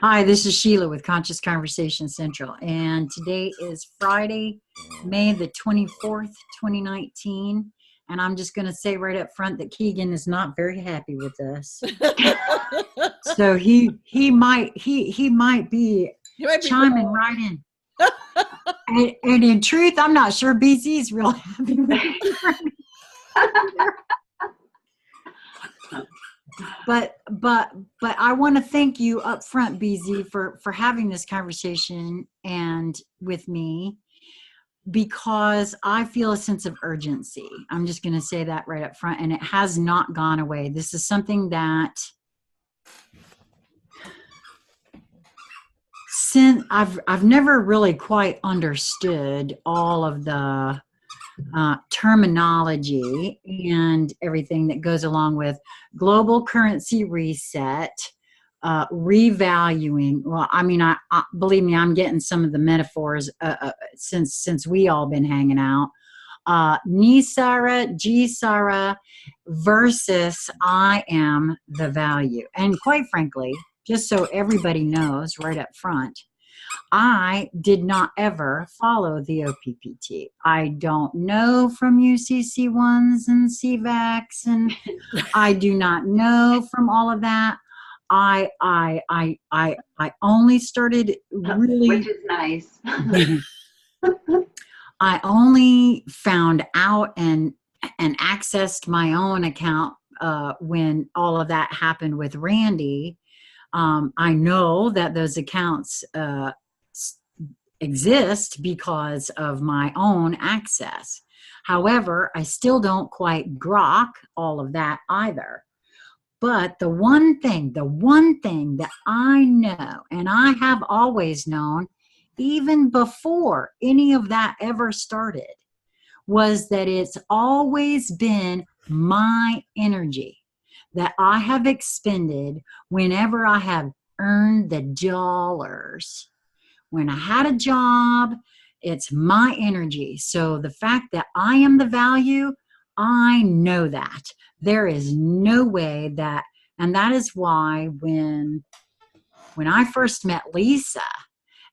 Hi, this is Sheila with Conscious Conversation Central, and today is Friday, May the 24th, 2019, and I'm just going to say right up front that Keegan is not very happy with us. So he might be chiming right in. And in truth, I'm not sure BZ's real happy with me. But I want to thank you up front, BZ, for having this conversation and with me, because I feel a sense of urgency. I'm just going to say that right up front, and it has not gone away. This is something that since I've never really quite understood all of the terminology and everything that goes along with global currency reset, revaluing. Well, I mean, I believe me, I'm getting some of the metaphors since we all been hanging out. Nisara, Jisara versus I am the value. And quite frankly, just so everybody knows right up front, I did not ever follow the OPPT. I don't know from UCC1s and CVACs, and I do not know from all of that. I only started really, which is nice. I only found out and accessed my own account when all of that happened with Randy. I know that those accounts exist because of my own access. However, I still don't quite grok all of that either. But the one thing that I know, and I have always known, even before any of that ever started, was that it's always been my energy that I have expended whenever I have earned the dollars. When I had a job, it's my energy. So the fact that I am the value, I know that. There is no way that, and that is why when I first met Lisa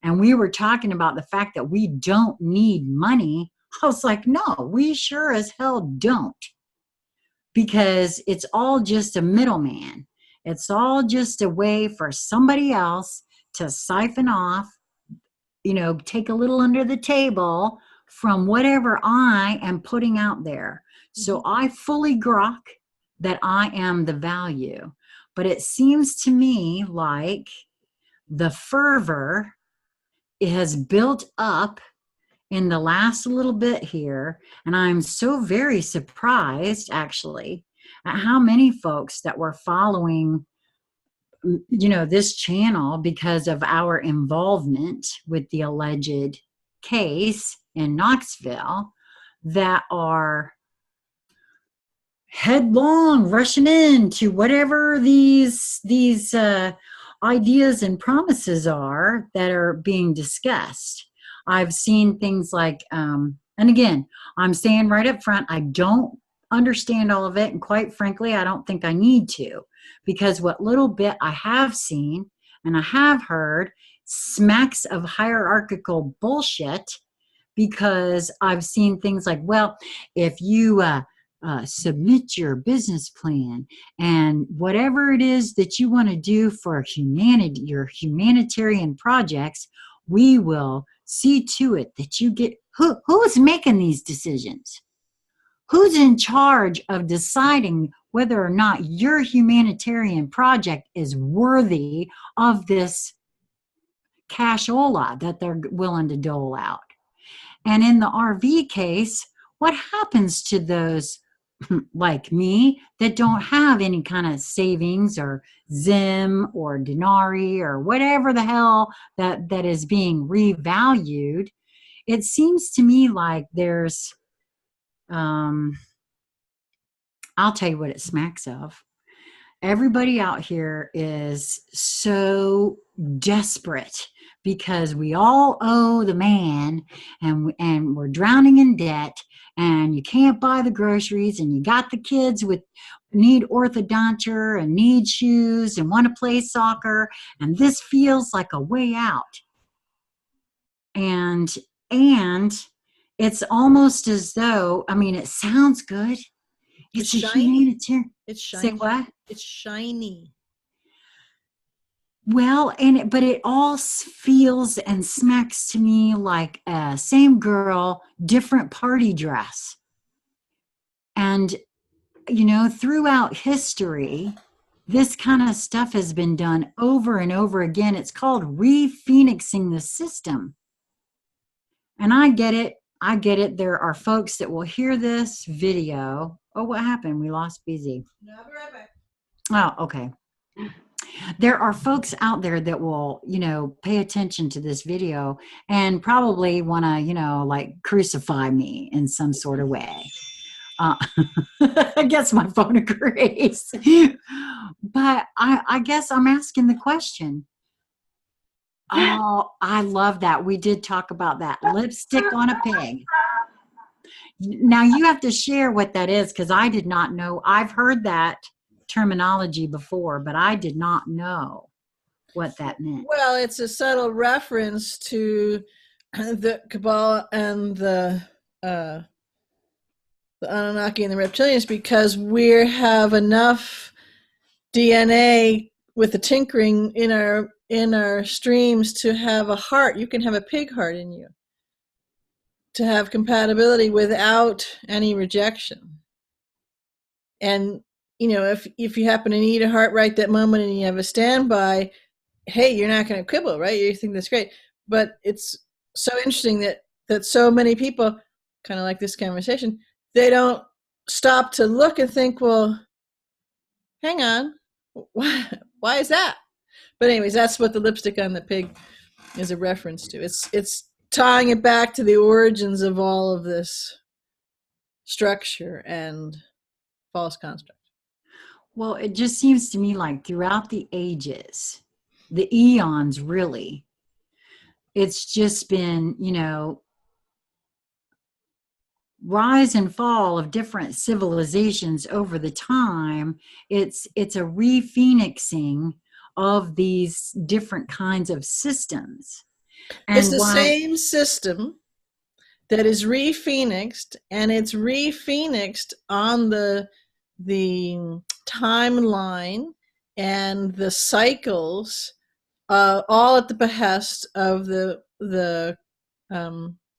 and we were talking about the fact that we don't need money, I was like, no, we sure as hell don't. Because it's all just a middleman. It's all just a way for somebody else to siphon off, take a little under the table from whatever I am putting out there. So I fully grok that I am the value. But it seems to me like the fervor has built up in the last little bit here, and I'm so very surprised actually at how many folks that were following this channel because of our involvement with the alleged case in Knoxville that are headlong rushing into whatever these ideas and promises are that are being discussed. I've seen things like, and again, I'm saying right up front, I don't understand all of it. And quite frankly, I don't think I need to, because what little bit I have seen and I have heard smacks of hierarchical bullshit, because I've seen things like, well, if you submit your business plan and whatever it is that you want to do for humanity, your humanitarian projects, we will see to it that you get, who's making these decisions? Who's in charge of deciding whether or not your humanitarian project is worthy of this cashola that they're willing to dole out? And in the RV case, what happens to those like me that don't have any kind of savings or Zim or Denari or whatever the hell that is being revalued? It seems to me like there's, I'll tell you what it smacks of. Everybody out here is so desperate because we all owe the man, and we're drowning in debt, and you can't buy the groceries, and you got the kids with need orthodonture and need shoes and want to play soccer, and this feels like a way out. And it's almost as though, I mean, it sounds good. It's a shiny. humanitarian. It's shiny. Say what? It's shiny. Well, but it all feels and smacks to me like a same girl, different party dress. And, throughout history, this kind of stuff has been done over and over again. It's called re-phoenixing the system. And I get it. I get it. There are folks that will hear this video. Oh, what happened? We lost BZ. No, I'll be right back. Oh, okay. There are folks out there that will, pay attention to this video and probably want to, like crucify me in some sort of way. I guess my phone agrees. But I guess I'm asking the question. Oh, I love that. We did talk about that. Lipstick on a pig. Now you have to share what that is, because I did not know. I've heard that terminology before, but I did not know what that meant. Well, it's a subtle reference to the Kabbalah and the Anunnaki and the reptilians, because we have enough DNA with the tinkering in our streams to have a heart. You can have a pig heart in you, to have compatibility without any rejection. And if you happen to need a heart right that moment and you have a standby, hey, you're not going to quibble, right? You think that's great. But it's so interesting that so many people, kind of like this conversation, they don't stop to look and think, well, hang on, why is that? But anyways, that's what the lipstick on the pig is a reference to. It's tying it back to the origins of all of this structure and false construct. Well, it just seems to me like throughout the ages, the eons really, it's just been, rise and fall of different civilizations over the time. It's a re-phoenixing of these different kinds of systems. And it's the same system that is re-phoenixed, and it's re-phoenixed on the timeline and the cycles, all at the behest of the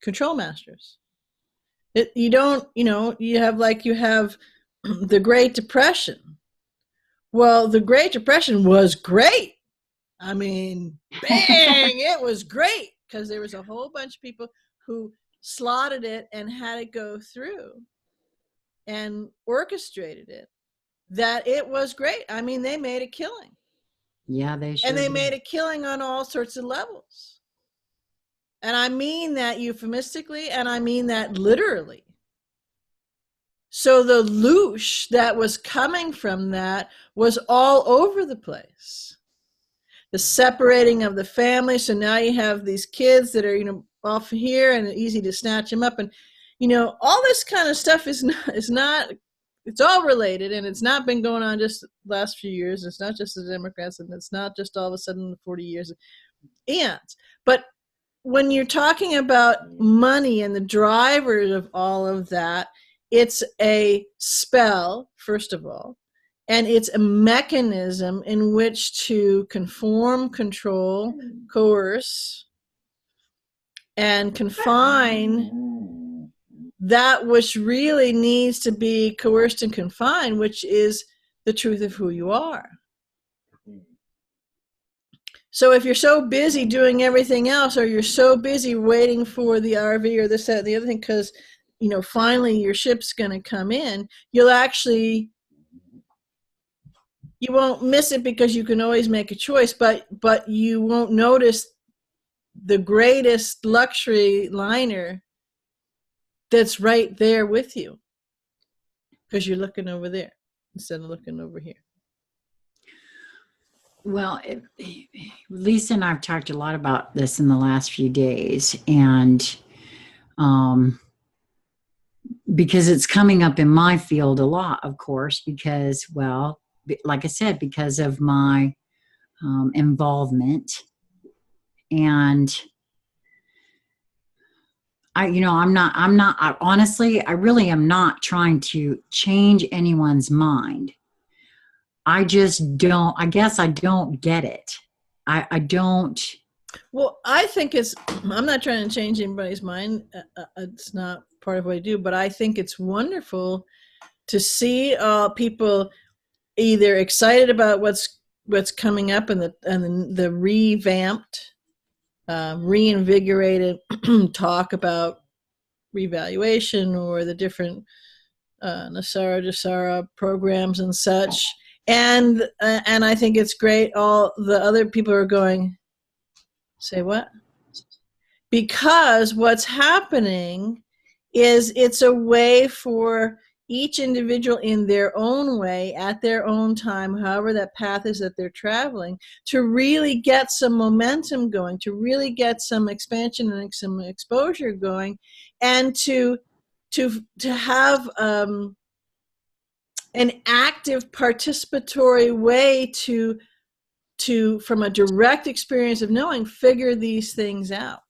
control masters. You have the Great Depression. Well, the Great Depression was great. I mean, bang, it was great, because there was a whole bunch of people who slotted it and had it go through and orchestrated it, that it was great. I mean, they made a killing. Yeah, they sure And they did. made a killing on all sorts of levels. And I mean that euphemistically, and I mean that literally. So the loosh that was coming from that was all over the place. The separating of the family. So now you have these kids that are, off here, and easy to snatch them up. And, all this kind of stuff is not, it's all related, and it's not been going on just the last few years. It's not just the Democrats, and it's not just all of a sudden 40 years. But when you're talking about money and the drivers of all of that, it's a spell, first of all, and it's a mechanism in which to conform, control, coerce, and confine that which really needs to be coerced and confined, which is the truth of who you are. So if you're so busy doing everything else, or you're so busy waiting for the RV or this, that, and the other thing, because, finally your ship's going to come in, you won't miss it, because you can always make a choice, but you won't notice the greatest luxury liner that's right there with you, because you're looking over there instead of looking over here. Well, Lisa and I've talked a lot about this in the last few days, and um, because it's coming up in my field a lot, of course, because, well, like I said, because of my involvement. And honestly, I really am not trying to change anyone's mind. I just don't, I guess I don't get it. I don't. Well, I think I'm not trying to change anybody's mind. It's not part of what I do, but I think it's wonderful to see people either excited about what's coming up and the revamped, reinvigorated talk about revaluation or the different Nasara Jasara programs and such. And I think it's great. All the other people are going, say what? Because what's happening is it's a way for each individual in their own way, at their own time, however that path is that they're traveling, to really get some momentum going, to really get some expansion and some exposure going, and to have an active participatory way to from a direct experience of knowing, figure these things out.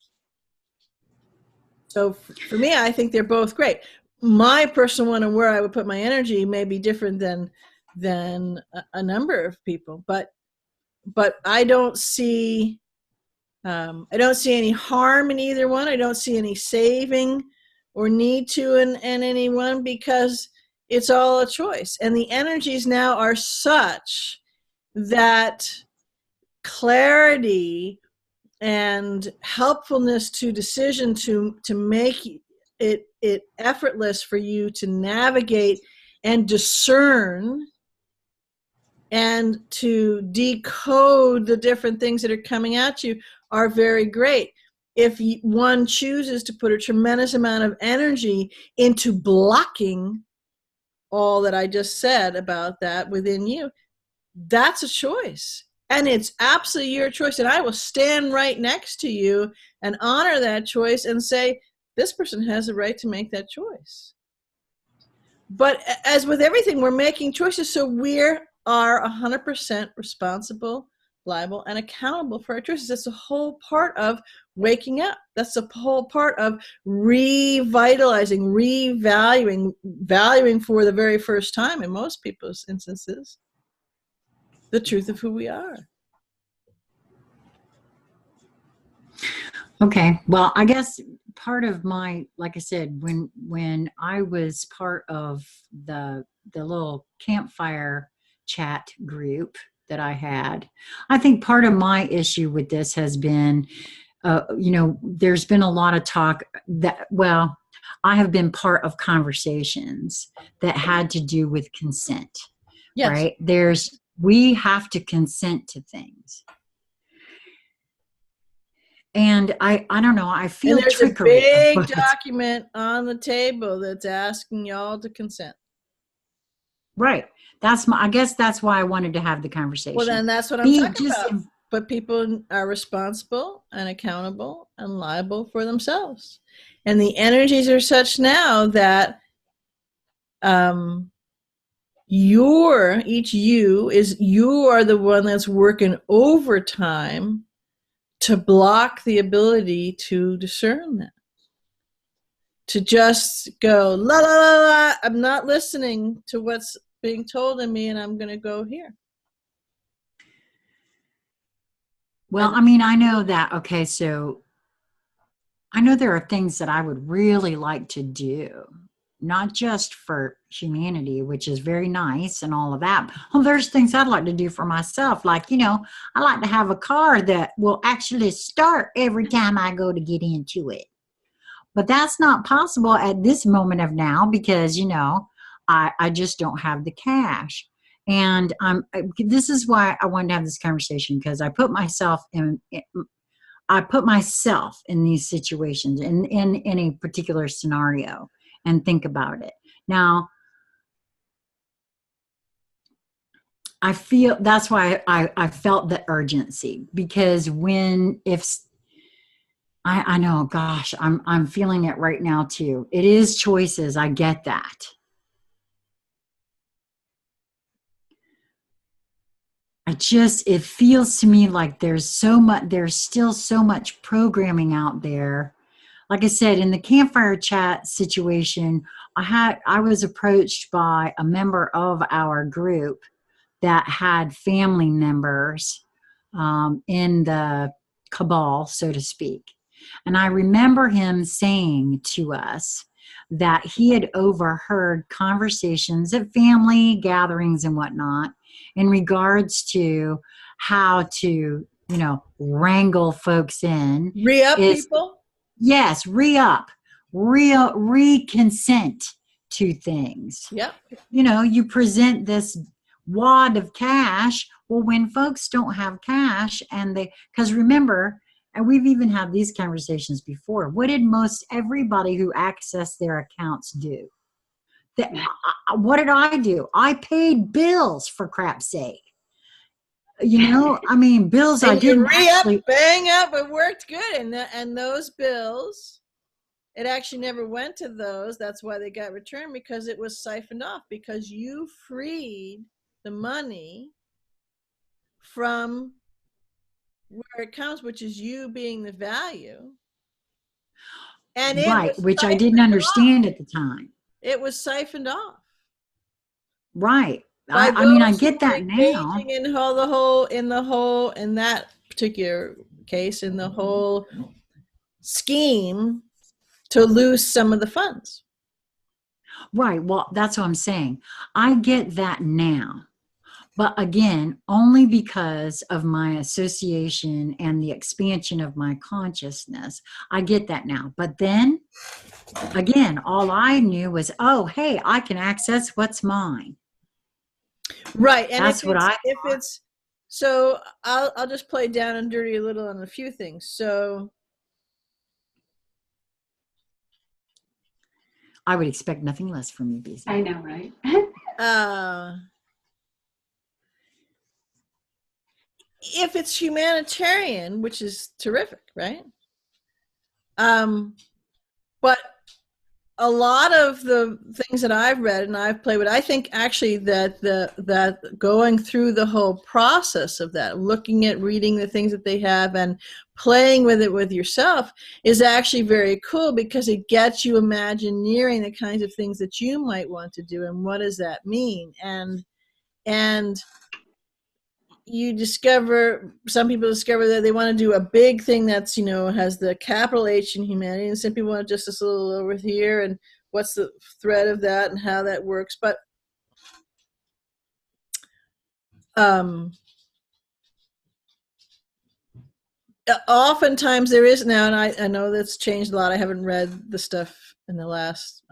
So for me, I think they're both great. My personal one and where I would put my energy may be different than a number of people, but I don't see any harm in either one. I don't see any saving or need to in any one, because it's all a choice. And the energies now are such that clarity and helpfulness to decision to make it effortless for you to navigate and discern and to decode the different things that are coming at you are very great. If one chooses to put a tremendous amount of energy into blocking all that I just said about that within you, that's a choice. And it's absolutely your choice. And I will stand right next to you and honor that choice and say, this person has a right to make that choice. But as with everything, we're making choices. So we are 100% responsible, liable, and accountable for our choices. That's a whole part of waking up. That's a whole part of revitalizing, revaluing, valuing for the very first time in most people's instances, the truth of who we are. Okay. Well, I guess part of my, like I said, when I was part of the little campfire chat group that I had, I think part of my issue with this has been, there's been a lot of talk that, well, I have been part of conversations that had to do with consent. Yes. Right? We have to consent to things. And I don't know, I feel and there's trickery. A big document on the table that's asking y'all to consent. Right. I guess that's why I wanted to have the conversation. Well, then that's what I'm talking about. But people are responsible and accountable and liable for themselves. And the energies are such now that you are the one that's working overtime to block the ability to discern that. To just go, la, la, la, la, I'm not listening to what's being told of me, and I'm going to go here. Well, I mean, I know that, okay, so I know there are things that I would really like to do, not just for humanity, which is very nice and all of that. Well, there's things I'd like to do for myself. Like, I like to have a car that will actually start every time I go to get into it. But that's not possible at this moment of now because, I just don't have the cash. And this is why I wanted to have this conversation, because I put myself in these situations in any particular scenario and think about it. Now, I feel that's why I felt the urgency, because if I know, gosh, I'm feeling it right now too. It is choices. I get that. It feels to me like there's still so much programming out there. Like I said, in the campfire chat situation, I was approached by a member of our group that had family members in the cabal, so to speak. And I remember him saying to us that he had overheard conversations at family gatherings and whatnot in regards to how to, wrangle folks in. Re-up Is people? Yes, re-up, re-consent to things. Yep. You present this wad of cash. Well, when folks don't have cash because remember, and we've even had these conversations before, what did most everybody who accessed their accounts do? What did I do? I paid bills, for crap's sake. Bills I And you didn't re-up, actually. bang up, it worked good. And those bills, it actually never went to those. That's why they got returned, because it was siphoned off, because you freed the money from where it comes, which is you being the value. And it Right, was which I didn't siphoned understand off. at the time. It was siphoned off Right. by I those who get were that now. engaging in that particular case, in the whole scheme to lose some of the funds. Right. Well, that's what I'm saying. I get that now. But again, only because of my association and the expansion of my consciousness. I get that now. But then again, all I knew was, oh, hey, I can access what's mine. Right. And That's what I if it's so I'll just play down and dirty a little on a few things. So would expect nothing less from you, BZ. I know, right? If it's humanitarian, which is terrific, right? But a lot of the things that I've read and I've played with, I think actually that going through the whole process of that, looking at reading the things that they have and playing with it with yourself is actually very cool, because it gets you imagineering the kinds of things that you might want to do and what does that mean. And some people discover that they want to do a big thing that's, has the capital H in humanity, and some people want just this little over here, and what's the thread of that and how that works. But oftentimes there is now, and I know that's changed a lot. I haven't read the stuff in the last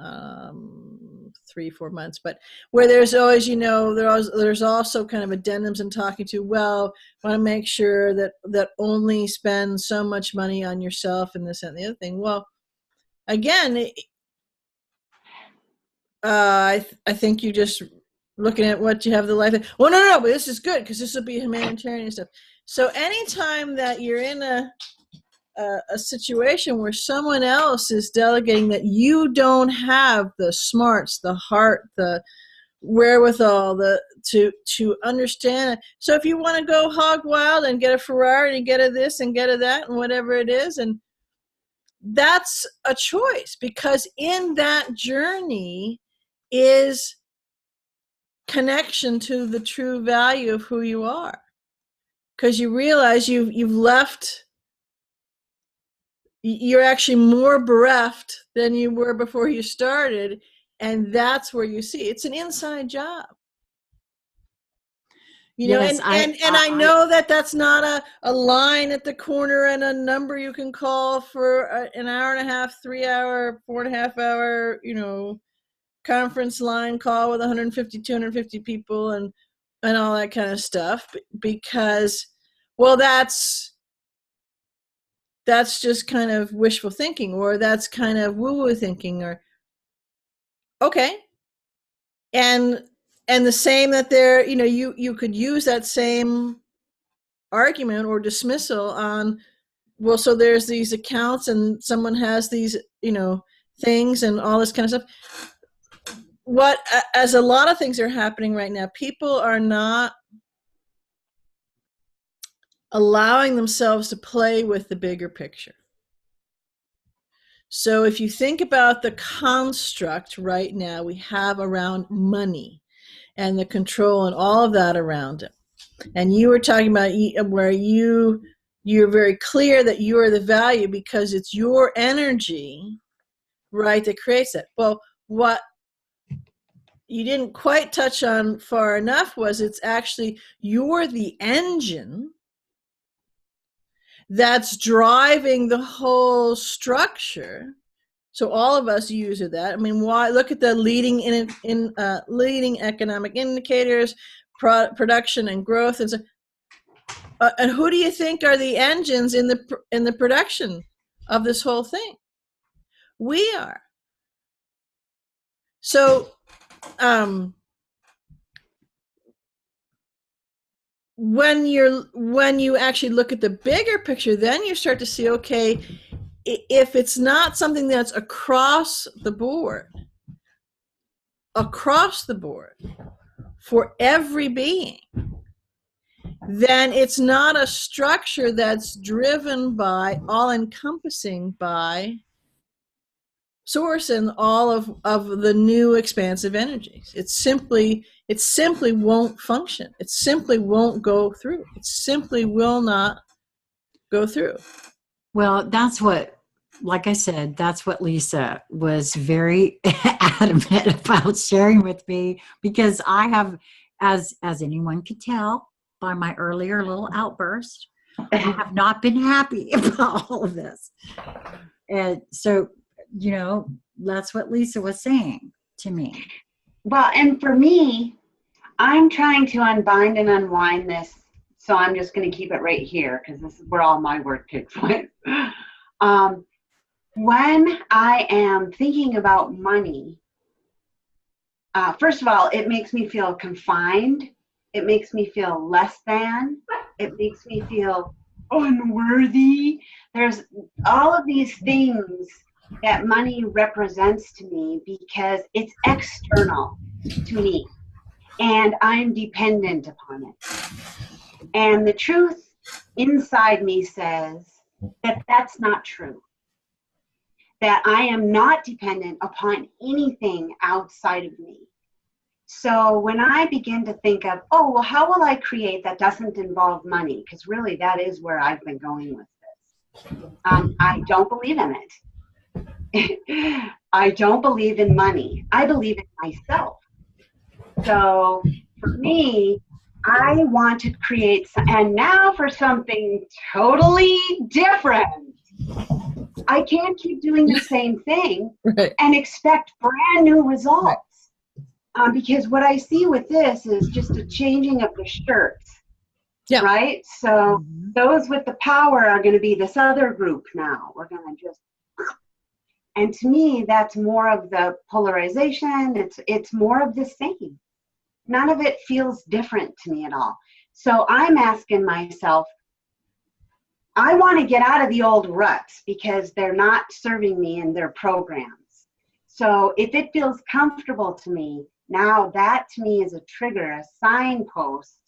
3-4 months, but where there's always, there's also kind of addendums and talking to, well, want to make sure that only spend so much money on yourself and this and the other thing. Well, again, I think you just looking at what you have the life. Well, no, but this is good because this will be humanitarian stuff. So anytime that you're in a situation where someone else is delegating that you don't have the smarts, the heart, the wherewithal, to understand it. So if you want to go hog wild and get a Ferrari and get a this and get a that and whatever it is, and that's a choice, because in that journey is connection to the true value of who you are, because you realize you've left. You're actually more bereft than you were before you started, and that's where you see it's an inside job. Yes, and I know that's not a line at the corner and a number you can call for an hour and a half, 3 hour, 4.5 hour, conference line call with 150, 250 people and all that kind of stuff, because, well, that's just kind of wishful thinking, or that's kind of woo-woo thinking, or okay. And And the same that there, you could use that same argument or dismissal on, well, so there's these accounts and someone has these, things and all this kind of stuff. As a lot of things are happening right now, people are not allowing themselves to play with the bigger picture. So if you think about the construct right now we have around money and the control and all of that around it, and you were talking about where you're very clear that you are the value because it's your energy, right, that creates that. Well, what you didn't quite touch on far enough was it's actually you're the engine that's driving the whole structure. So all of us use that. I mean, why? Look at the leading leading economic indicators, production and growth, and so. And who do you think are the engines in the production of this whole thing? We are. So, when you actually look at the bigger picture, then you start to see, okay, if it's not something that's across the board for every being, then it's not a structure that's driven by, all-encompassing by source and all of the new expansive energies. It simply won't function. It simply won't go through. It simply will not go through. Well, that's what, like I said, that's what Lisa was very adamant about sharing with me, because I have, as anyone could tell by my earlier little outburst, I have not been happy about all of this. And so, that's what Lisa was saying to me. Well, and for me, I'm trying to unbind and unwind this. So I'm just going to keep it right here because this is where all my work takes place. When I am thinking about money, first of all, it makes me feel confined. It makes me feel less than. It makes me feel unworthy. There's all of these things that money represents to me because it's external to me and I'm dependent upon it. And the truth inside me says that that's not true. That I am not dependent upon anything outside of me. So when I begin to think of, oh, well, how will I create that doesn't involve money? Because really that is where I've been going with this. I don't believe in it. I don't believe in money. I believe in myself. So for me, I want to create, and now for something totally different. I can't keep doing the same thing and expect brand new results. Because what I see with this is just a changing of the shirts. Yeah. Right? So those with the power are going to be this other group now. We're going to just... And to me, that's more of the polarization. It's more of the same. None of it feels different to me at all. So I'm asking myself, I want to get out of the old ruts because they're not serving me in their programs. So if it feels comfortable to me, now that to me is a trigger, a signpost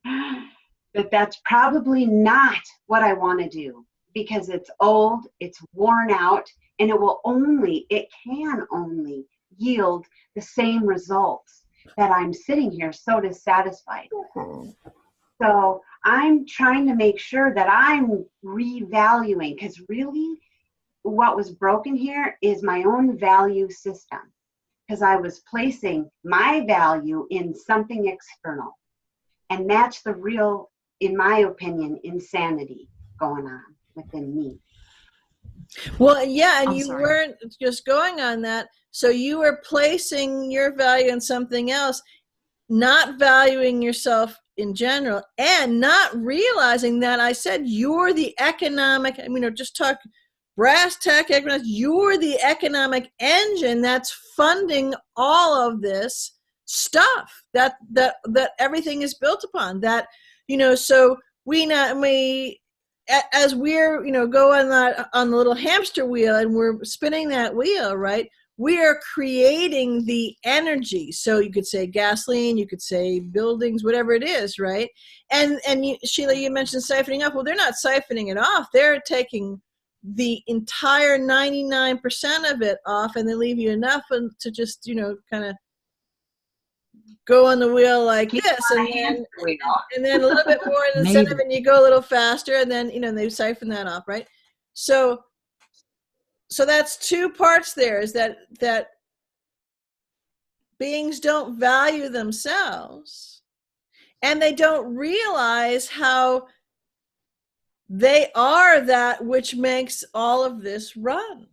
that that's probably not what I want to do because it's old, it's worn out, and it can only yield the same results that I'm sitting here so dissatisfied with. So I'm trying to make sure that I'm revaluing, because really what was broken here is my own value system, because I was placing my value in something external. And that's the real, in my opinion, insanity going on within me. Well, yeah, and you weren't just going on that. So you were placing your value in something else, not valuing yourself in general, and not realizing that I said you're the economic, just talk brass tack economics, you're the economic engine that's funding all of this stuff that everything is built upon. That, so as we're, go on the little hamster wheel and we're spinning that wheel, right? We are creating the energy. So you could say gasoline, you could say buildings, whatever it is, right? And Sheila, you mentioned siphoning off. Well, they're not siphoning it off. They're taking the entire 99% of it off, and they leave you enough to just, kind of go on the wheel like this, and then a little bit more in the center, and you go a little faster, and then, they siphon that off, right? So that's two parts there, is that beings don't value themselves, and they don't realize how they are that which makes all of this run.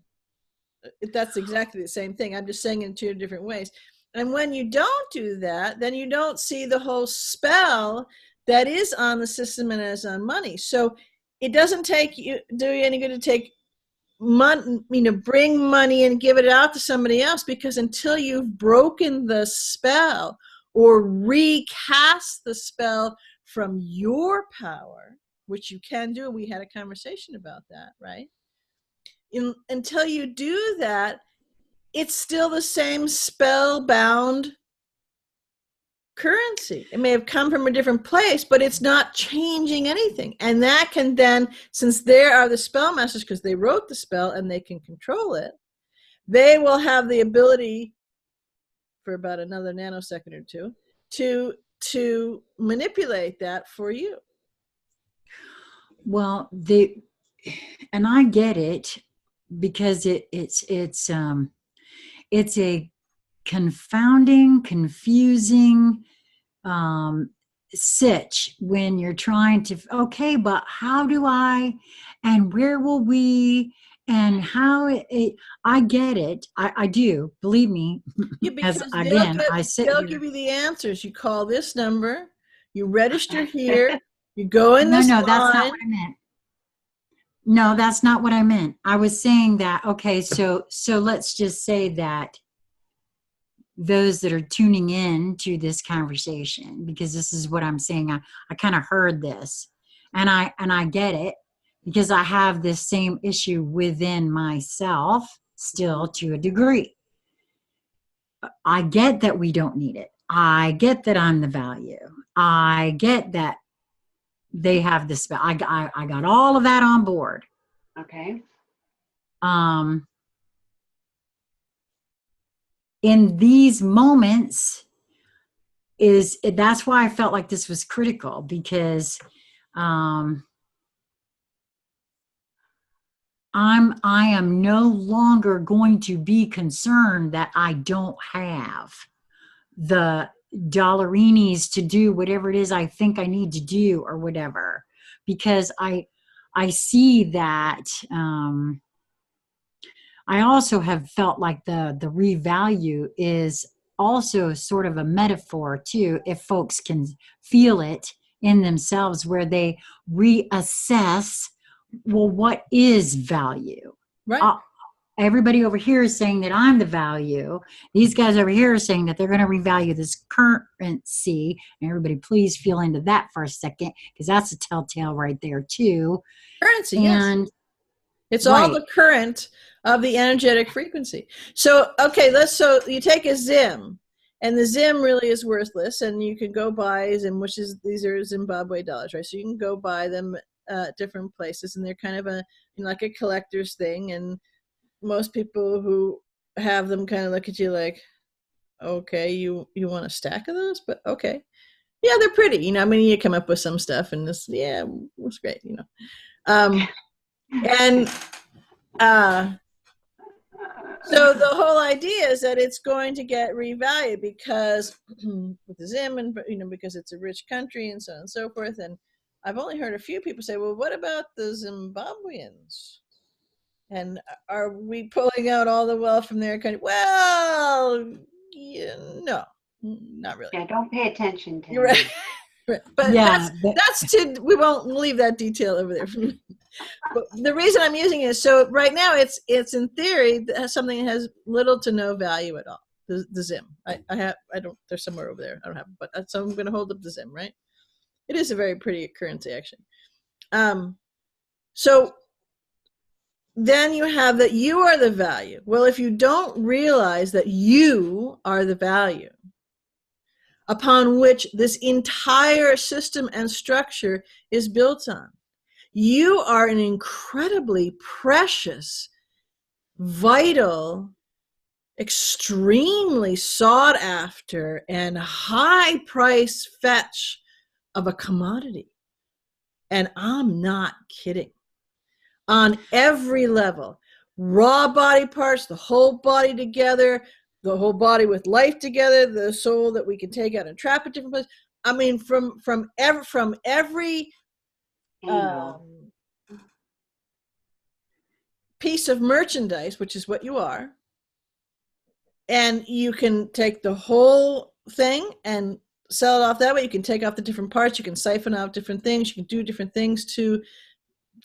That's exactly the same thing. I'm just saying it in two different ways. And when you don't do that, then you don't see the whole spell that is on the system and is on money. So it doesn't do you any good to take money, bring money and give it out to somebody else, because until you've broken the spell or recast the spell from your power, which you can do, we had a conversation about that, right? Until you do that, it's still the same spellbound currency. It may have come from a different place, but it's not changing anything. And that can then, since they are the spell masters, because they wrote the spell and they can control it, they will have the ability for about another nanosecond or two to manipulate that for you. Well, and I get it, because it's a confounding, confusing sitch when you're trying to, okay, but how do I, and where will we, and how I get it. I do, believe me. Yeah, as again, I sit they'll here. give you the answers. You call this number, you register here, you go in this line. That's not what I meant. No, that's not what I meant. I was saying that, okay, so let's just say that those that are tuning in to this conversation, because this is what I'm saying, I kind of heard this, and I get it, because I have this same issue within myself still to a degree. I get that we don't need it. I get that I'm the value. I get that they have the spell. I got all of that on board. Okay. In these moments that's why I felt like this was critical, because I am no longer going to be concerned that I don't have the dollarinis to do whatever it is I think I need to do or whatever, because I see that. I also have felt like the ReValue is also sort of a metaphor too, if folks can feel it in themselves, where they reassess, well, what is value? Right. Everybody over here is saying that I'm the value. These guys over here are saying that they're going to revalue this currency. And everybody please feel into that for a second, because that's a telltale right there too. Currency, and yes. It's all the current of the energetic frequency. So, okay, so you take a Zim, and the Zim really is worthless, and you can go buy Zim, these are Zimbabwe dollars, right? So you can go buy them at different places, and they're kind of like a collector's thing, and most people who have them kind of look at you like, okay, you want a stack of those? But okay. Yeah, they're pretty, you come up with some stuff, and this, yeah, it's great, and so the whole idea is that it's going to get revalued, because with the Zim, and because it's a rich country and so on and so forth. And I've only heard a few people say, well, what about the Zimbabweans? And are we pulling out all the wealth from their country? Well, no, not really. Yeah, don't pay attention to. You're right. But yeah, we won't leave that detail over there. But the reason I'm using it is, so right now it's in theory something that has little to no value at all. the Zim. I don't, they're somewhere over there. I don't have it, but so I'm going to hold up the Zim, right? It is a very pretty currency, actually. So then you have that you are the value. Well, if you don't realize that you are the value upon which this entire system and structure is built on, you are an incredibly precious, vital, extremely sought after, and high price fetch of a commodity. And I'm not kidding. On every level, raw body parts, the whole body together, the whole body with life together, the soul that we can take out and trap at different places. I mean, from every piece of merchandise, which is what you are, and you can take the whole thing and sell it off that way. You can take off the different parts. You can siphon out different things. You can do different things to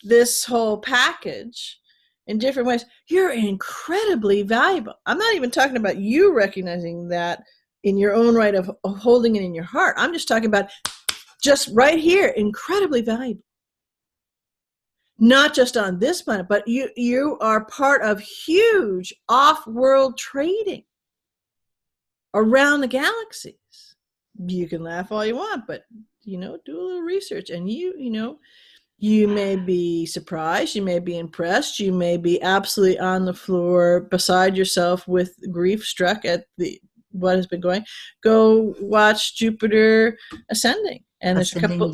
this whole package in different ways. You're incredibly valuable. I'm not even talking about you recognizing that in your own right of holding it in your heart. I'm just talking about just right here, incredibly valuable. Not just on this planet, but you are part of huge off-world trading around the galaxies. You can laugh all you want, but do a little research, and you may be surprised, you may be impressed, you may be absolutely on the floor beside yourself with grief struck at what has been going. Go watch Jupiter Ascending, and there's a couple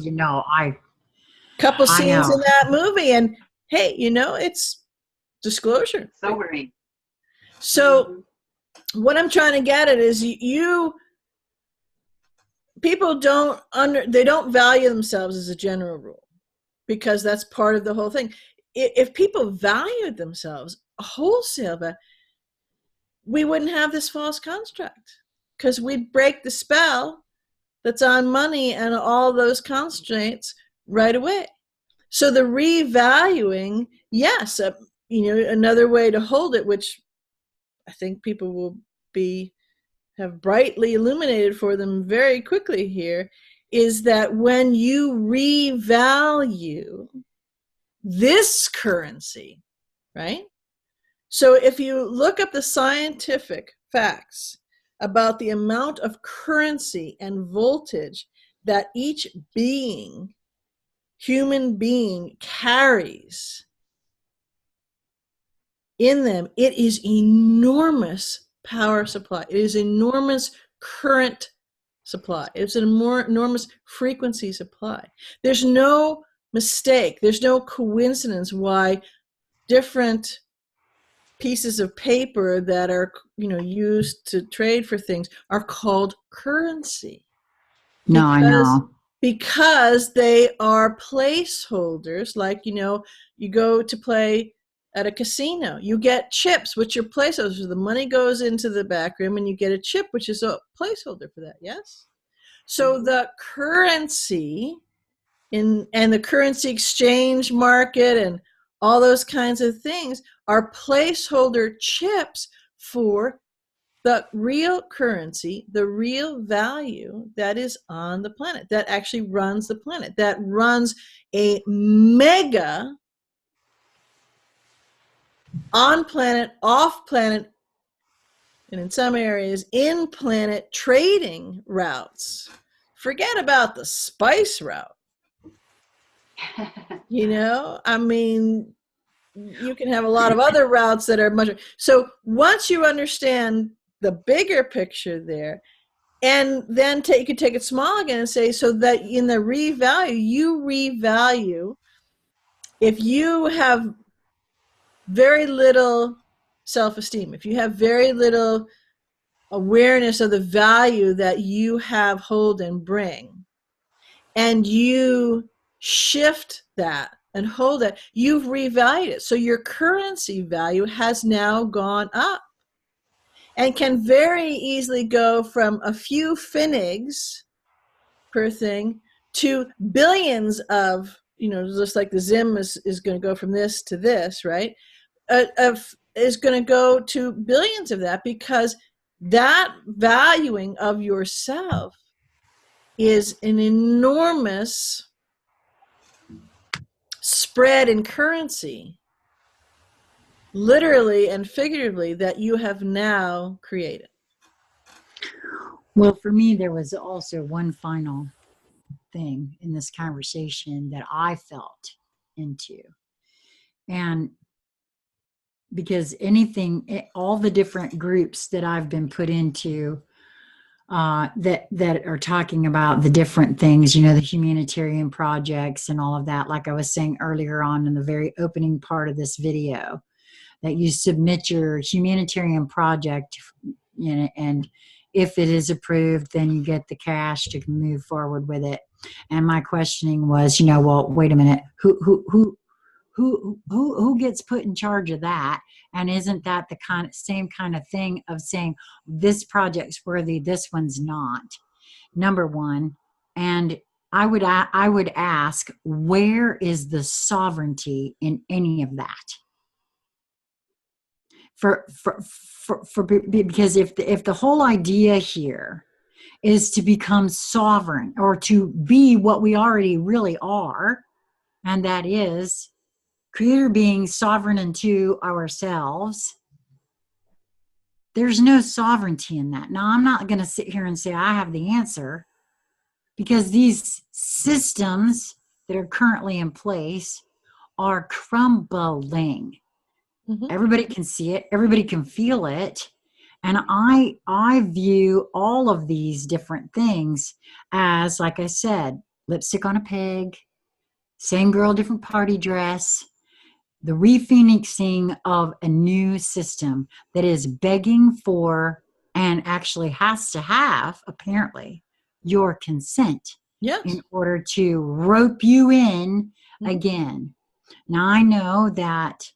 scenes in that movie, and hey, it's disclosure. Sobering. So what I'm trying to get at is people don't value themselves as a general rule, because that's part of the whole thing. If people valued themselves wholesale, we wouldn't have this false construct, because we'd break the spell that's on money and all those constraints right away. So the revaluing, yes, another way to hold it, which I think people will have brightly illuminated for them very quickly here, is that when you revalue this currency, right? So if you look up the scientific facts about the amount of currency and voltage that each human being carries in them, it is enormous power supply. It is enormous current supply. It's an enormous frequency supply. There's no mistake. There's no coincidence why different pieces of paper that are used to trade for things are called currency. No, I know. Because they are placeholders. Like, you go to play at a casino, you get chips, which are placeholders. So the money goes into the back room and you get a chip, which is a placeholder for that. Yes. So the currency and the currency exchange market and all those kinds of things are placeholder chips for the real currency, the real value that is on the planet, that actually runs the planet, that runs a mega on-planet, off-planet, and in some areas, in-planet trading routes. Forget about the spice route. I mean, you can have a lot of other routes that are much. So once you understand the bigger picture there, and then you can take it small again and say, so that in the you revalue, if you have very little self-esteem, if you have very little awareness of the value that you have, hold, and bring, and you shift that and hold it, you've revalued it. So your currency value has now gone up and can very easily go from a few pfennigs per thing to billions of, just like the Zim is going to go from this to this, right? Is going to go to billions of that, because that valuing of yourself is an enormous spread in currency, literally and figuratively, that you have now created. Well, for me, there was also one final thing in this conversation that I felt into. And because all the different groups that I've been put into that are talking about the different things, the humanitarian projects and all of that, like I was saying earlier on in the very opening part of this video, that you submit your humanitarian project, and if it is approved, then you get the cash to move forward with it. And my questioning was, well, wait a minute, who gets put in charge of that? And isn't that the same kind of thing of saying this project's worthy, this one's not? Number one. And I would ask, where is the sovereignty in any of that? Because if the whole idea here is to become sovereign, or to be what we already really are, and that is creator being sovereign unto ourselves, there's no sovereignty in that. Now, I'm not going to sit here and say I have the answer, because these systems that are currently in place are crumbling. Mm-hmm. Everybody can see it. Everybody can feel it. And I view all of these different things as, like I said, lipstick on a pig, same girl, different party dress, the re-phoenixing of a new system that is begging for, and actually has to have, apparently, your consent. Yes. In order to rope you in again. Now, I know that,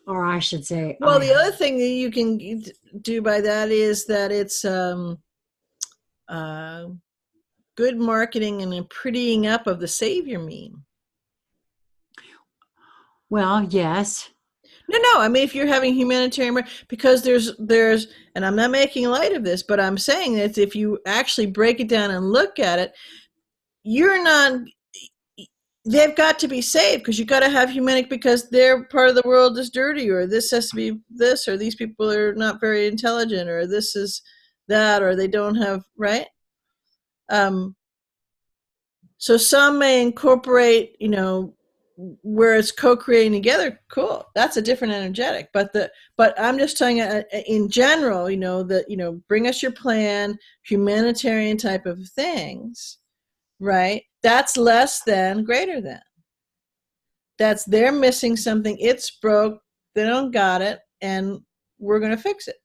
or I should say, well, the other thing that you can do by that is that it's good marketing and a prettying up of the savior meme. Well, yes. No. I mean, if you're having humanitarian, because there's, and I'm not making light of this, but I'm saying that if you actually break it down and look at it, they've got to be saved, because you got to have humanity, because their part of the world is dirty, or this has to be this, or these people are not very intelligent, or this is that, or they don't have, right? So some may incorporate, where it's co-creating together. Cool, that's a different energetic. But I'm just telling you in general, that bring us your plan, humanitarian type of things, right? That's less than greater than. That's they're missing something. It's broke. They don't got it, and we're going to fix it.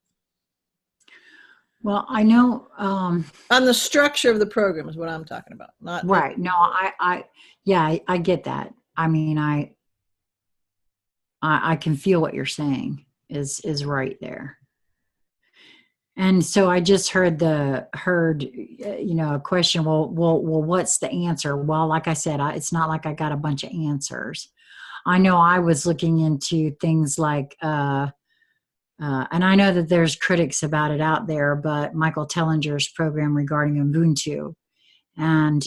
Well, I know on the structure of the program is what I'm talking about. Not right. No, I get that. I mean, I can feel what you're saying is right there. And so I just heard a question. Well, what's the answer? Well, like I said, it's not like I got a bunch of answers. I know I was looking into things like, and I know that there's critics about it out there, but Michael Tellinger's program regarding Ubuntu and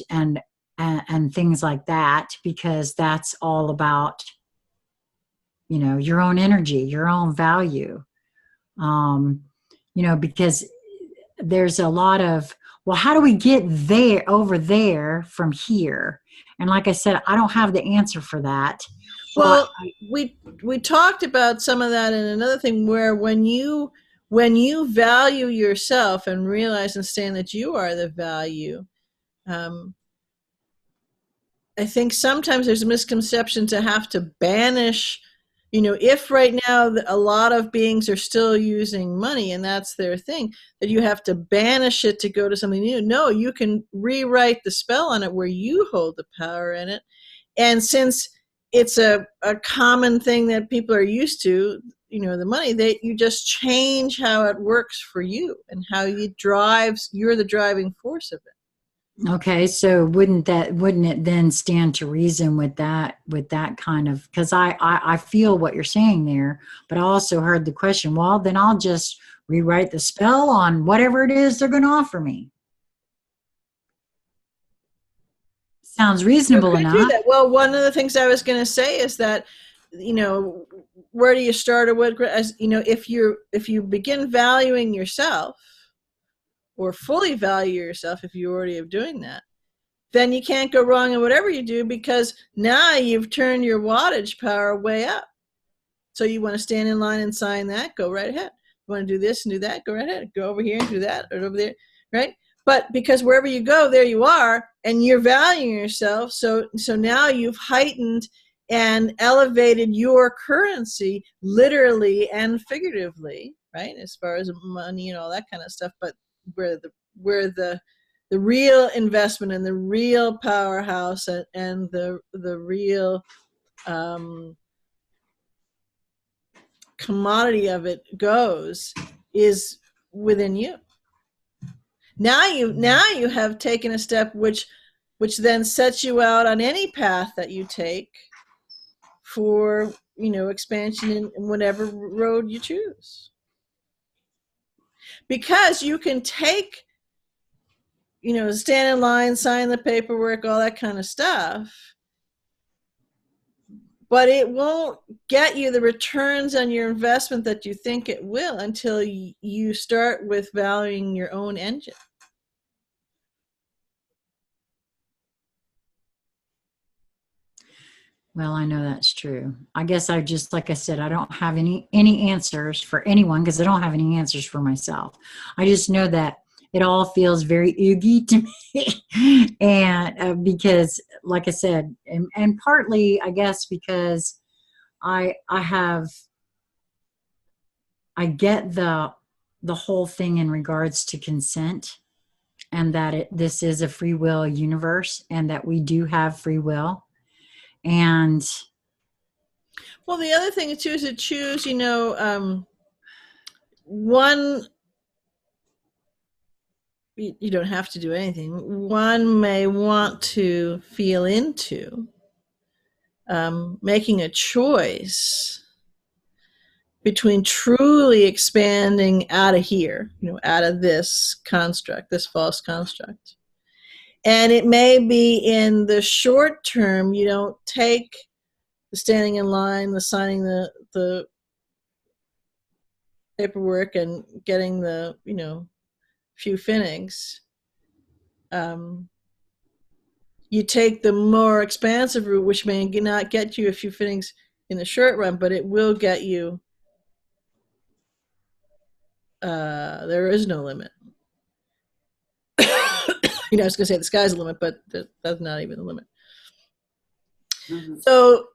things like that, because that's all about, your own energy, your own value. Because there's a lot of, well, how do we get over there from here? And like I said, I don't have the answer for that. Well, we talked about some of that in another thing, where when you value yourself and realize and understand that you are the value, I think sometimes there's a misconception to have to banish, if right now a lot of beings are still using money and that's their thing, that you have to banish it to go to something new. No, you can rewrite the spell on it where you hold the power in it. And since it's a common thing that people are used to, the money, you just change how it works for you and how you're the driving force of it. Okay, so wouldn't it then stand to reason with that kind of, because I feel what you're saying there, but I also heard the question, well, then I'll just rewrite the spell on whatever it is they're going to offer me. Sounds You reasonable could do enough. that. Well, one of the things I was going to say is that, where do you start, or what, as if you begin valuing yourself, or fully value yourself, if you already are doing that, then you can't go wrong in whatever you do, because now you've turned your wattage power way up. So you want to stand in line and sign that, go right ahead. You want to do this and do that, go right ahead. Go over here and do that, or over there, right? But because wherever you go, there you are, and you're valuing yourself. So now you've heightened and elevated your currency, literally and figuratively, right? As far as money and all that kind of stuff. But where the real investment and the real powerhouse and the real commodity of it goes is within you. Now you have taken a step which then sets you out on any path that you take for expansion in whatever road you choose, because you can take stand in line, sign the paperwork, all that kind of stuff, but it won't get you the returns on your investment that you think it will until you start with valuing your own engine. Well, I know that's true. I guess I just, like I said, I don't have any answers for anyone, because I don't have any answers for myself. I just know that it all feels very oogie to me, and because, like I said, and partly, I guess, because I get the whole thing in regards to consent, and that this is a free will universe, and that we do have free will. And well, the other thing too is to choose, one, you don't have to do anything. One may want to feel into making a choice between truly expanding out of here, out of this construct, this false construct. And it may be in the short term, you don't take the standing in line, the signing the paperwork and getting the, few finnings. You take the more expansive route, which may not get you a few finnings in the short run, but it will get you, there is no limit. I was going to say the sky's the limit, but that's not even the limit. Mm-hmm. So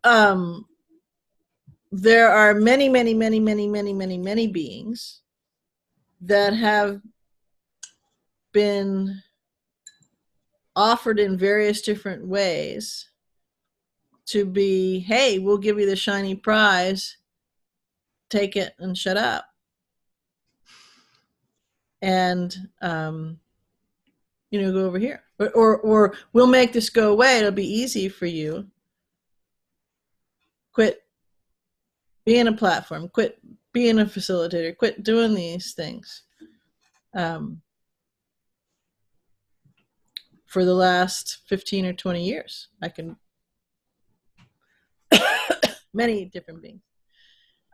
there are many, many, many, many, many, many, many beings that have been offered in various different ways to be, hey, we'll give you the shiny prize, take it and shut up. And, go over here. Or we'll make this go away. It'll be easy for you. Quit being a platform. Quit being a facilitator. Quit doing these things. For the last 15 or 20 years, I can many different beings.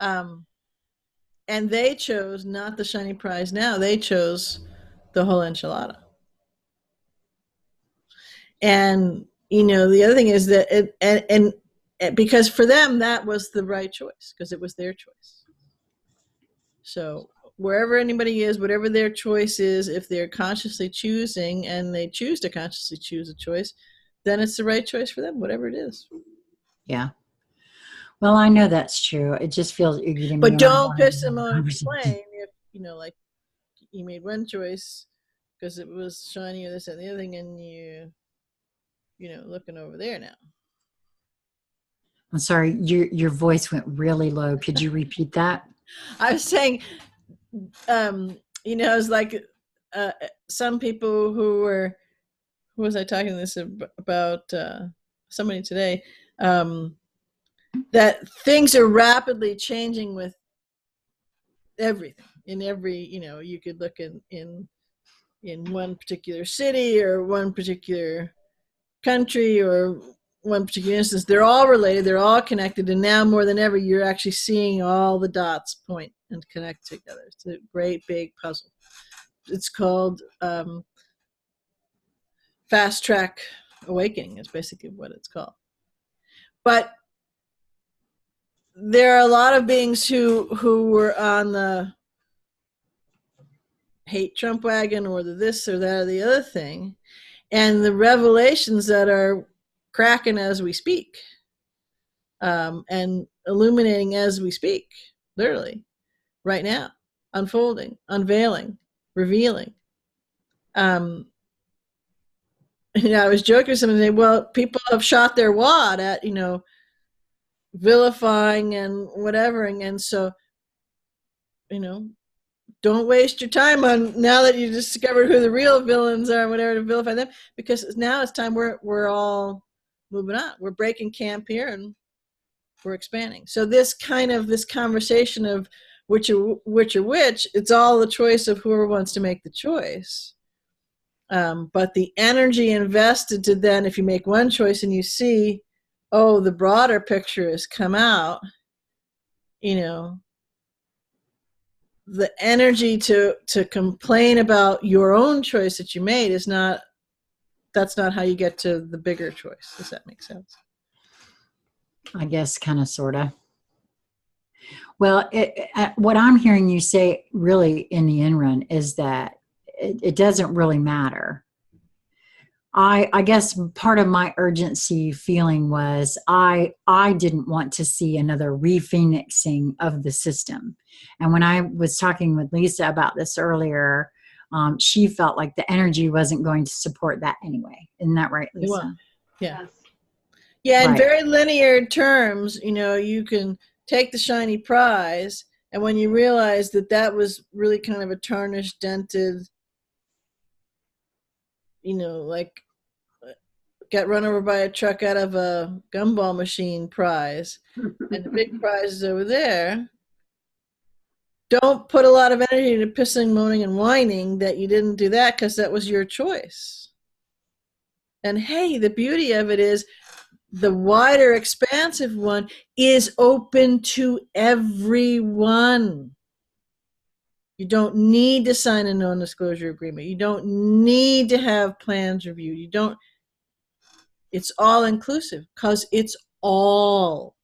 And they chose not the shiny prize now. They chose the whole enchilada. And, the other thing is that and because for them, that was the right choice, because it was their choice. So wherever anybody is, whatever their choice is, if they're consciously choosing and they choose to consciously choose a choice, then it's the right choice for them, whatever it is. Yeah. Well, I know that's true. It just feels oogie to me. But don't piss them on and complain if, like you made one choice because it was shiny or this and the other thing, and looking over there now. I'm sorry, your voice went really low. Could you repeat that? I was saying, it's like some people who who was I talking this about? Somebody today. That things are rapidly changing with everything. In every, you could look in one particular city or one particular country or one particular instance. They're all related. They're all connected. And now more than ever, you're actually seeing all the dots point and connect together. It's a great big puzzle. It's called Fast Track Awakening is basically what it's called. But there are a lot of beings who were on the hate Trump wagon or the this or that or the other thing, and the revelations that are cracking as we speak, and illuminating as we speak, literally, right now, unfolding, unveiling, revealing. I was joking with someone saying, well, people have shot their wad at, vilifying and whatever, and so, don't waste your time on, now that you discovered who the real villains are and whatever, to vilify them, because now it's time we're all moving on. We're breaking camp here and we're expanding. So this conversation of which are which, it's all the choice of whoever wants to make the choice. But the energy invested to then, if you make one choice and you see, oh, the broader picture has come out, the energy to complain about your own choice that you made that's not how you get to the bigger choice. Does that make sense? I guess kind of, sort of. Well, what I'm hearing you say really in the end run is that it doesn't really matter. I guess part of my urgency feeling was I didn't want to see another re-phoenixing of the system. And when I was talking with Lisa about this earlier, she felt like the energy wasn't going to support that anyway. Isn't that right, Lisa? Well, yeah. Yeah, in right. very linear terms, you can take the shiny prize, and when you realize that was really kind of a tarnished, dented, like got run over by a truck out of a gumball machine prize, and the big prize is over there, don't put a lot of energy into pissing, moaning, and whining that you didn't do that, because that was your choice. And hey, the beauty of it is the wider, expansive one is open to everyone. You don't need to sign a non-disclosure agreement. You don't need to have plans reviewed. It's all inclusive because it's all.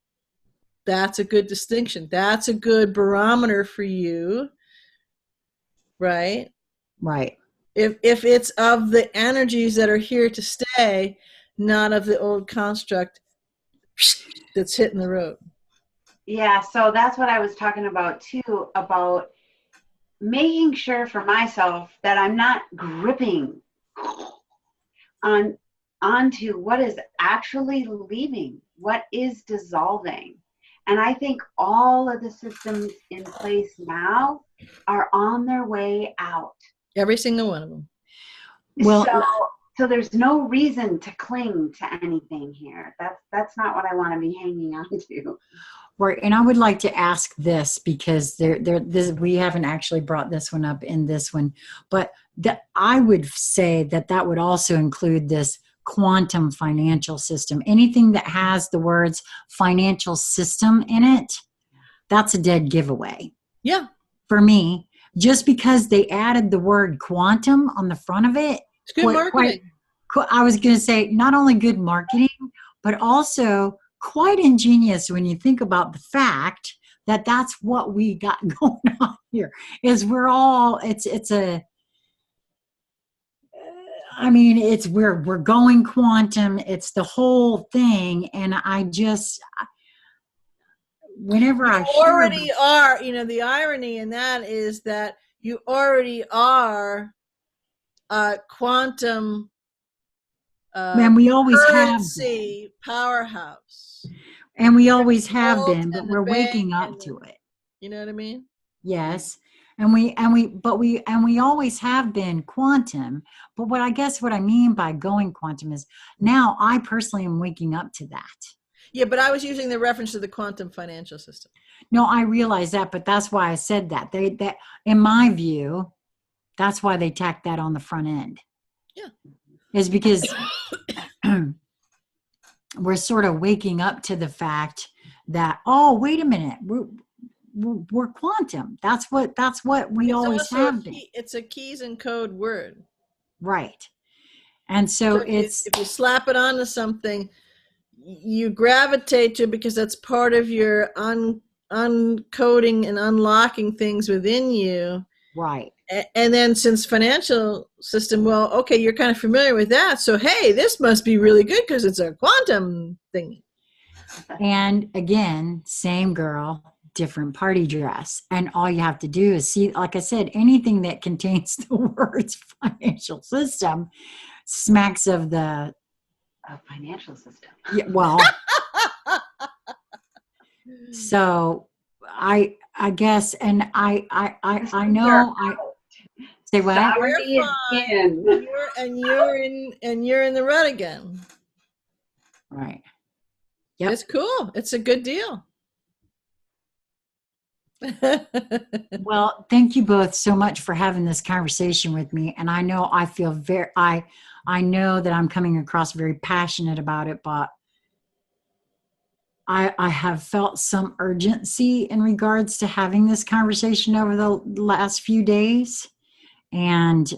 That's a good distinction. That's a good barometer for you, right? Right. If it's of the energies that are here to stay, not of the old construct that's hitting the road. Yeah, so that's what I was talking about too, about making sure for myself that I'm not gripping onto what is actually leaving, what is dissolving. And I think all of the systems in place now are on their way out. Every single one of them. Well, so there's no reason to cling to anything here. That's not what I want to be hanging on to. Right, and I would like to ask this, because we haven't actually brought this one up in this one, but I would say that would also include this quantum financial system. Anything that has the words financial system in it, that's a dead giveaway. Yeah. For me, just because they added the word quantum on the front of it. It's good marketing. I was going to say, not only good marketing, but also quite ingenious when you think about the fact that that's what we got going on here. Is we're going quantum. It's the whole thing. And whenever I already are, the irony in that is that you already are a quantum and we always have powerhouse. And we always have been, but we're waking up to it. You know what I mean? Yes. we always have been quantum. But what I mean by going quantum is now I personally am waking up to that. Yeah, but I was using the reference to the quantum financial system. No, I realize that, but that's why I said that. That in my view, that's why they tacked that on the front end. Yeah. Is because we're sort of waking up to the fact that, oh, wait a minute, we're quantum. That's what we always have been. It's a keys and code word. Right. And so if you slap it onto something, you gravitate to it because that's part of your uncoding and unlocking things within you. Right. And then since financial system, well, okay, you're kind of familiar with that. So, hey, this must be really good because it's a quantum thing. And again, same girl, different party dress. And all you have to do is see, like I said, anything that contains the words financial system smacks of the financial system. Yeah, well, so I guess, and I know I say what? You're fine. You're in the rut again. Right. Yep. It's cool. It's a good deal. Well, thank you both so much for having this conversation with me. And I know I feel I know that I'm coming across very passionate about it, but I have felt some urgency in regards to having this conversation over the last few days. And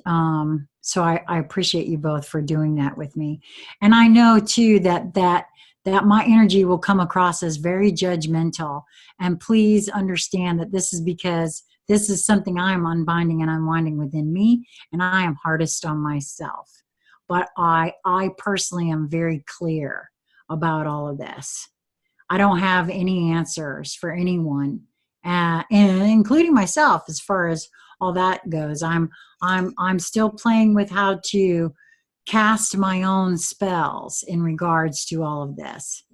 so I appreciate you both for doing that with me. And I know too that my energy will come across as very judgmental. And please understand that this is because this is something I am unbinding and unwinding within me, and I am hardest on myself. But I personally am very clear about all of this. I don't have any answers for anyone, and including myself, as far as all that goes. I'm still playing with how to cast my own spells in regards to all of this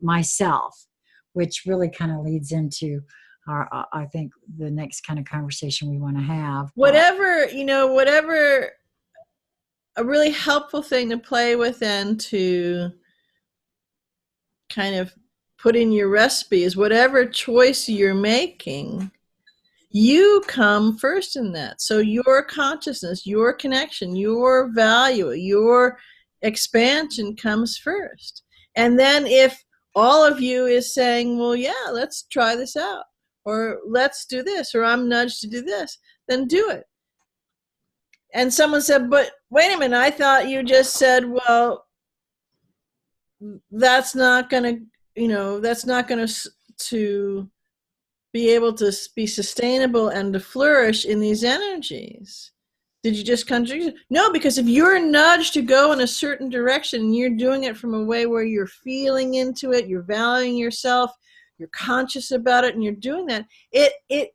myself, which really kind of leads into I think the next kind of conversation we want to have. Whatever a really helpful thing to play with and to kind of put in your recipe is whatever choice you're making, you come first in that. So your consciousness, your connection, your value, your expansion comes first. And then if all of you is saying, well, yeah, let's try this out, or let's do this, or I'm nudged to do this, then do it. And someone said, but wait a minute, I thought you just said, well, that's not going to be able to be sustainable and to flourish in these energies. Did you just contradict? No, because if you're nudged to go in a certain direction and you're doing it from a way where you're feeling into it, you're valuing yourself, you're conscious about it, and you're doing that, it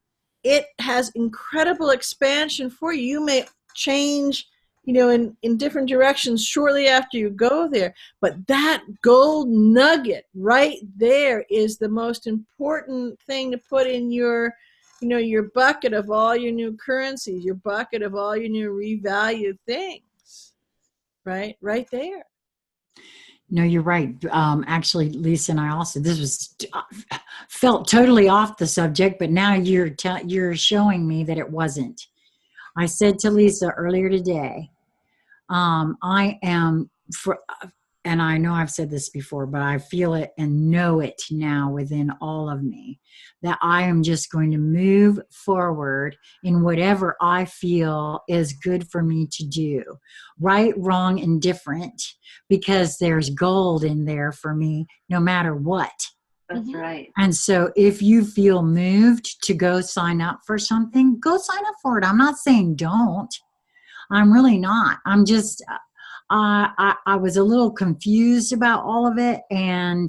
has incredible expansion for you. You may change, in different directions shortly after you go there. But that gold nugget right there is the most important thing to put in your bucket of all your new currencies, your bucket of all your new revalued things, right there. No, you're right. Actually, Lisa and I also, this was felt totally off the subject, but now you're showing me that it wasn't. I said to Lisa earlier today, I am and I know I've said this before, but I feel it and know it now within all of me, that I am just going to move forward in whatever I feel is good for me to do, right, wrong, and different, because there's gold in there for me no matter what. That's right. And so if you feel moved to go sign up for something, go sign up for it. I'm not saying don't. I'm really not. I'm just, I was a little confused about all of it. And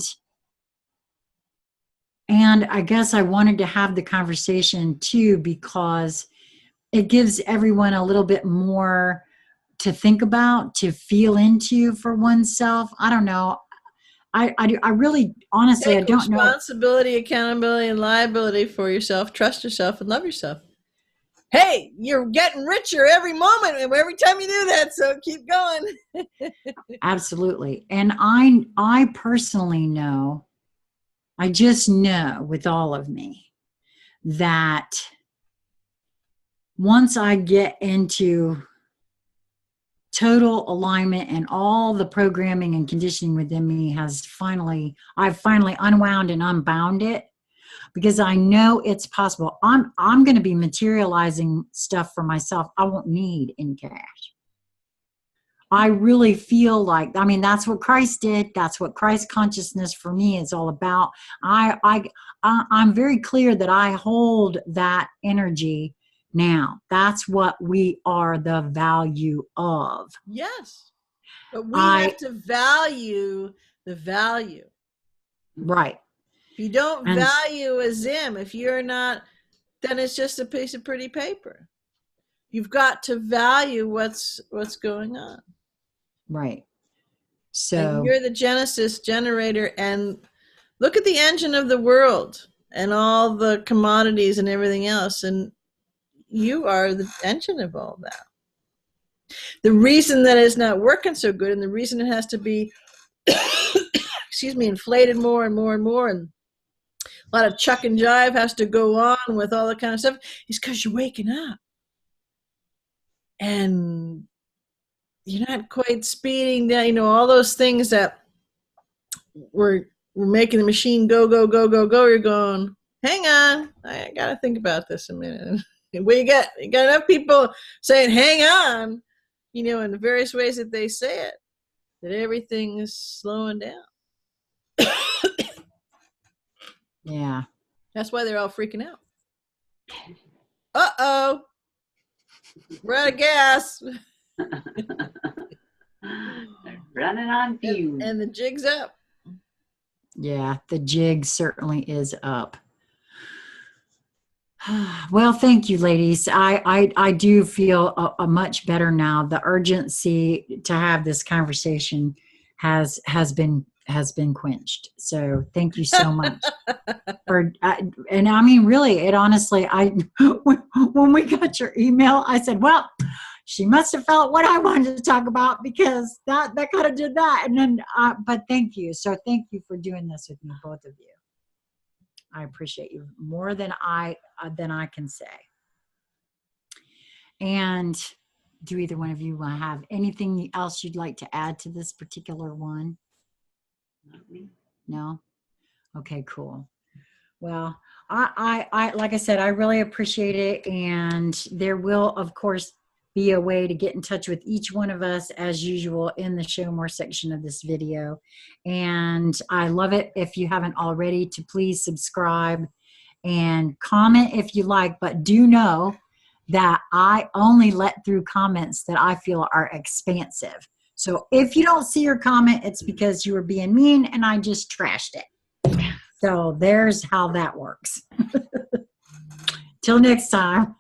I guess I wanted to have the conversation too, because it gives everyone a little bit more to think about, to feel into for oneself. I don't know. I really, honestly, I don't know. Responsibility, accountability, and liability for yourself. Trust yourself and love yourself. hey, you're getting richer every moment, every time you do that. So keep going. Absolutely. And I personally know, I just know with all of me that once I get into total alignment and all the programming and conditioning within me I've finally unwound and unbound it, because I know it's possible. I'm going to be materializing stuff for myself. I won't need any cash. I really feel like, I mean, that's what Christ did. That's what Christ consciousness for me is all about. I'm very clear that I hold that energy now. That's what we are the value of. Yes. But we have to value the value. Right. If you don't value a Zim, if you're not, then it's just a piece of pretty paper. You've got to value what's going on. Right. So and you're the Genesis generator, and look at the engine of the world and all the commodities and everything else, and you are the engine of all that. The reason that it's not working so good, and the reason it has to be inflated more and more and more, and a lot of chuck and jive has to go on with all that kind of stuff, is because you're waking up and you're not quite speeding down, all those things that were making the machine go, go, go, go, go. You're going, hang on, I got to think about this a minute. Well, you got enough people saying, hang on, in the various ways that they say it, that everything is slowing down. Yeah. That's why they're all freaking out. Uh-oh. We're out of gas. They're running on fumes. And the jig's up. Yeah, the jig certainly is up. Well, thank you, ladies. I do feel a much better now. The urgency to have this conversation has been quenched. So thank you so much. And I mean, really, it honestly, when we got your email, I said, well, she must have felt what I wanted to talk about, because that kind of did that. And then, but thank you. So thank you for doing this with me, both of you. I appreciate you more than I can say. And do either one of you have anything else you'd like to add to this particular one? Not me. No? Okay, cool. Well, I like I said, I really appreciate it. And there will, of course, be a way to get in touch with each one of us as usual in the show more section of this video. And I love it if you haven't already to please subscribe and comment if you like, but do know that I only let through comments that I feel are expansive. So if you don't see your comment, it's because you were being mean and I just trashed it. So there's how that works. Till next time.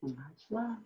Much love.